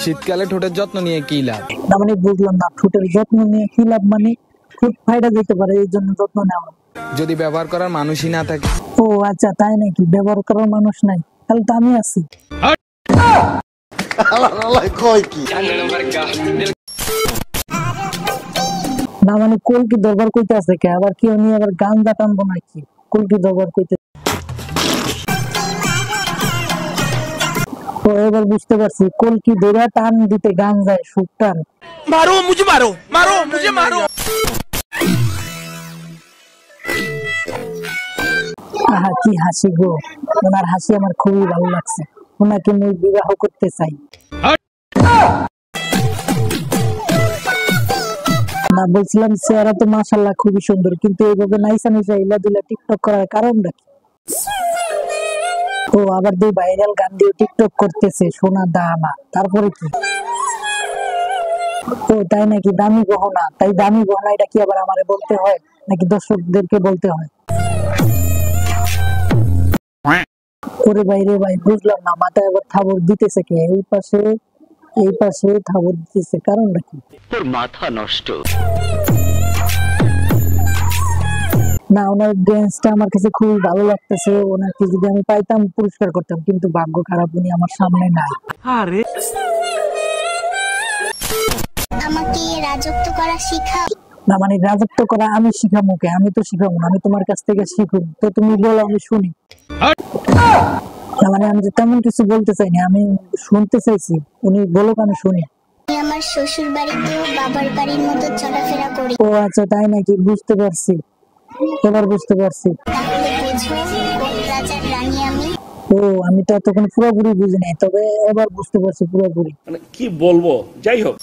শীতকালে ঠোঁটের যত্ন নিয়ে কি লাভ? না মানে বুঝলাম না, ঠোঁটের যত্ন নিয়ে কি লাভ? মানে ঠোঁট ফাইটা যেতে পারে, এই জন্য যত্ন নেওয়া। যদি ব্যবহার করার মানুষই না থাকে? ও আচ্ছা, তাই নাকি? ব্যবহার করার মানুষ নাই, তাহলে তো আমি আছি। না মানে কলকি দরবার কইতে আছে কে? আবার কি উনি আবার গান দা টানবো নাকি? কলকি দরবার কইতে। তো এবার বুঝতে পারছি, কলকি ধরে টান দিতে গান যায়, সুখ টান। मारो मुझे, मारो मारो मुझे, मारो। আহা কি হাসি গো, ওনার হাসি আমার খুবই ভালো লাগছে। ওনাকে আমি বিবাহ করতে চাই। না বলছিলাম, চেহারা তো মাশাআল্লাহ খুবই সুন্দর, কিন্তু এইভাবে নাইসা নাইসা ইলাদুলা টিকটক করার কারণটা কি? ও আবার দিয়ে ভাইরাল গান দিয়ে টিকটক করতেছে, সোনা দানা। তারপরে কি? ও তাই নাকি? দামি গহনা, তাই দামি গহনা এটা কি আবার আমারে বলতে হয় নাকি দর্শকদেরকে বলতে হয়? ওরে ভাই রে ভাই, বুঝলাম না, মাথায় আবার থাবর দিতেছে কে? এই পাশে থাবর দিতেছে, কারণটা কি? তোর মাথা নষ্ট। না, ওনার ড্যান্সটা আমার কাছে খুবই ভালো লাগতেছে। ওনাকে যদি আমি পাইতাম পুরস্কার করতাম, কিন্তু ভাগ্য খারাপ, উনি আমার সামনে নাই। আরে আমাকে রাজত্ব করা শিখাও। না মানে রাজত্ব করা আমি শিখাবো কে? আমি তো শিখাবো না, আমি তোমার কাছ থেকে শিখুন। তো তুমি বলো, আমি শুনি। না মানে আমি তো তেমন কিছু বলতে চাইনি, আমি শুনতে চাইছি। উনি বলো, আমি শুনি। আমি আমার শ্বশুর বাড়িতেও বাবার বাড়ির মতো চলাফেরা করি। ও আচ্ছা, তাই নাকি? বুঝতে পারছি, এবার বুঝতে পারছি। তাহলে বুঝো কোন রাজার রানী আমি। ও আমি তো তখন পুরোপুরি বুঝি নাই, তবে এবার বুঝতে পারছি পুরোপুরি। মানে কি বলবো, যাই হোক।